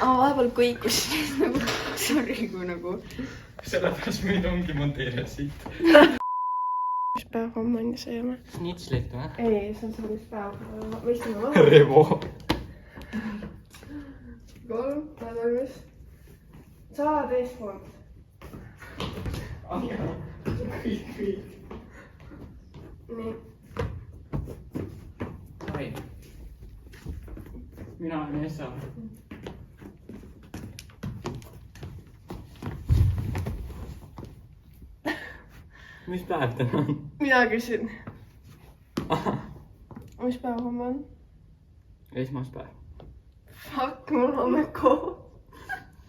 vahepeal kõikus nagu, sorry, kui nagu. Sellepärast meid ongi monteerida siit. Mis päev homme on ja sõime? Snitslit või? Ei, see on see, mis päev. Me istume vahe. Revo. 3, nädalmis. Sa oled eespoolt. Kõik. Nii. Ai. Mina olen Essa. Mis päev täna on? Mina küsin. Mis päev homme on? Esmaspäev. Fuck, mul homme kool.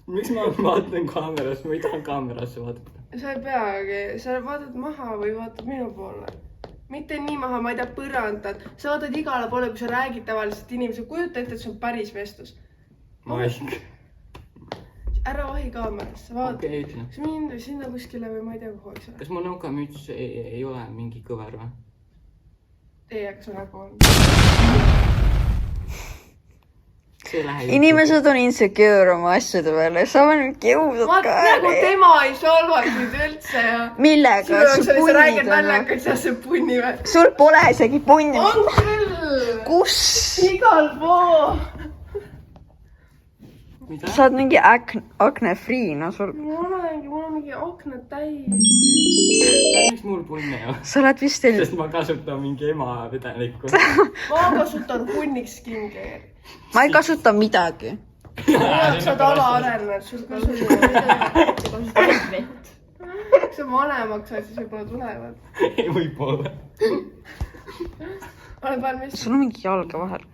Miks ma vaatan kaameras? Ma ei taha kaamerasse vaadata. Sa ei peagi. Sa vaatad maha või vaatad minu poole. Mitte nii maha, ma ei tea põrandat. Sa vaatad igale poole, kui sa räägid tavaliselt inimesed. Kujuta ette, et see on päris vestlus. Maik. Ära vahi kaamerasse, vaata. Okei, ütle. Kas mind sinna kuskile või ma ei tea kuhu, eks ole? Kas mu nõukamüts ei ole mingi kõver või? Ei, aga su nägu on. Inimesed on insecure oma asjade peale, sa nüüd kiusad ka. Nagu tema ei solvaks nüüd üldse ja... Millega? Sul oleks oli see räägid väljakaid, sa see punni või? Sul pole isegi punni. On küll! Kus? Igal pool! Mida? Sa oled mingi akne free, no sul... Mul on mingi aknad täis. Miks mul punni ei ole? Sa oled vist teil... Sest ma kasutan mingi ema vedelikku. Ma kasutan punniks skincare. Ma ei kasuta midagi. Sa oled alaarenenud, sul kasutab vett. Kui sa vanemaks saad, siis võib-olla tulevad. Ei, võib-olla. Oled valmis? Sul on mingi jalga vahel.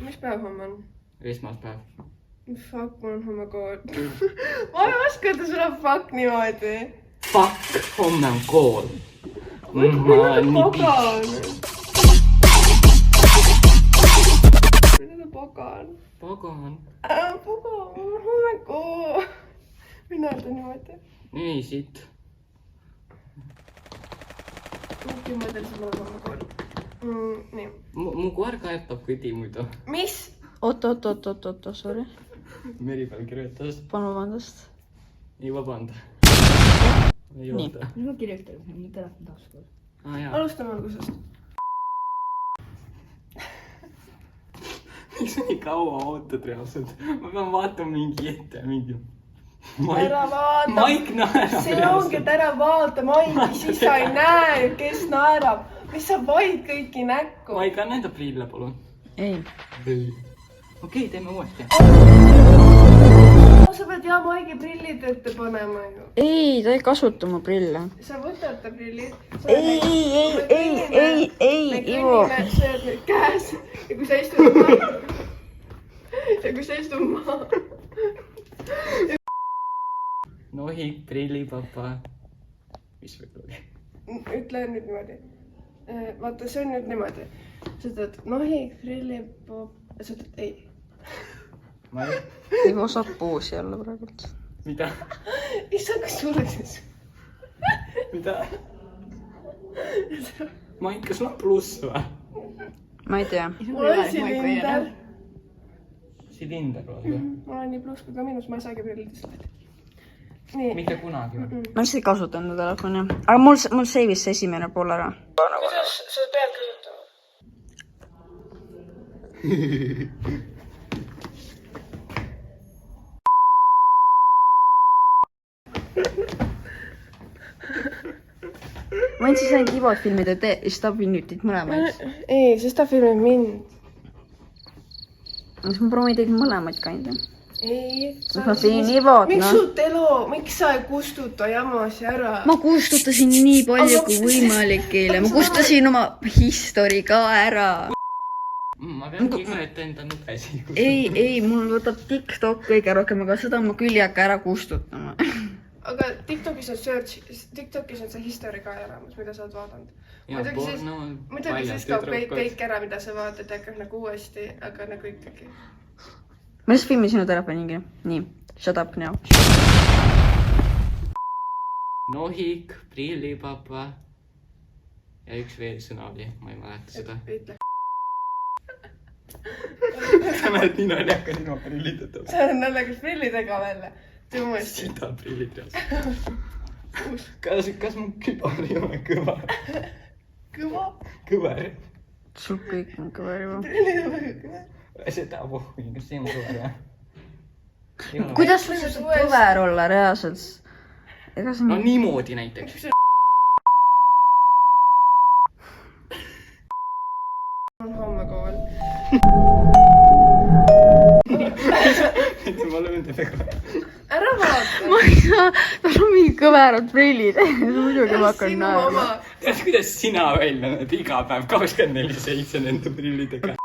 Mis päev homme on? Esmaspäev. Fuck, mul on homme kool. Ma ei oska öelda sulle fuck niimoodi. Fuck, homme on kool. Mida ta pagan? Pagan. Pagan. Pagan, mul on homme kool. Mina öelda niimoodi. Nii, siit. Mingi mõtlen, siis mul on homme kool. Nii. Mu koer kaetab kõdi muidu. Mis? Oot, sorry. Meri peal kirjutas. Palun vabandust. Ei vabanda. Ei oota. Mis ma kirjutan? Mu telefon taskus. Alustame algusest. Miks sa nii kaua ootad reaalselt? Ma pean vaatama mingi ette mingi... Ära vaata. Maik naerab. See ongi, et ära vaata Maiki, siis sa ei näe, kes naerab. Mis sa vaid kõiki näkku? Maik, anna enda prille, palun. Ei. Okei, teeme uuesti. Sa pead hea Maigi prillid ette panema ju. Ei, ta ei kasuta mu prille. Sa võtad ta prillid. Ei, Ivo. Me kõnnime, sööd nüüd käes. Ja kui sa istud maha. Nohik, prillipapa. Mis võib olla? Ütle nüüd niimoodi. Vaata, see on nüüd niimoodi. Sa ütled nohik, prillipapa. Sa ütled ei. Ivo saab poosi jälle praegult. Mida? Issa, kas sulle siis? Mida? Maik, kas sul on pluss või? Ma ei tea. Mul on silinder. Silinder või? Mul on nii pluss kui ka miinus, ma ei saagi prillidest lahti. Nii. Mitte kunagi või? Ma lihtsalt ei kasuta enda telefoni. Aga mul seivis see esimene pool ära. Kuidas sa pead kasutama? Ma andsin ainult Ivot filmida ja siis ta filmib mõlemaid. Ei, siis ta filmib mind. Siis ma proovin teid mõlemaid kandi. Ei. Ma siin Ivot, Miks noh. su telo, miks sa ei kustuta jamasi ära? Ma kustutasin nii palju kui võimalik eile. Ma kustutasin oma history ka ära. Ma pean kirjutada enda nupesi. Ei, mul võtab TikTok kõige rohkem, aga seda ma küll ei hakka ära kustutama. Aga TikTokis on see history ka eramas, mida sa oled vaadanud. Muidugi siis kaob kõik ära, mida sa vaatad ja hakkab nagu uuesti, aga nagu ikkagi. Ma lihtsalt filmin sinu telefoni nii. Nii, shut up now. Nohik, prillipapa ja üks veel sõna oli, ma ei mäleta seda. Ütle. sa näed nii naljakas ilma prillideta. sa oled naljakas prillidega veel. tee uuesti. Sita prillid reas. kas mu kübar ei ole kõvar? Kõva? Kõver. sul kõik on kõver juba. Prillid on väga kõva. Seda pohvi, kas see on kõver või? Kuidas sul saab kõver olla reaalselt? No niimoodi näiteks. On homme kool. Ma löön tedega. Ära vaata. Ma ei saa, tal on mingi kõverad prillid. Muidugi ma hakkan naerma. Tead, kuidas sina välja näed iga päev 24/7 nende prillidega?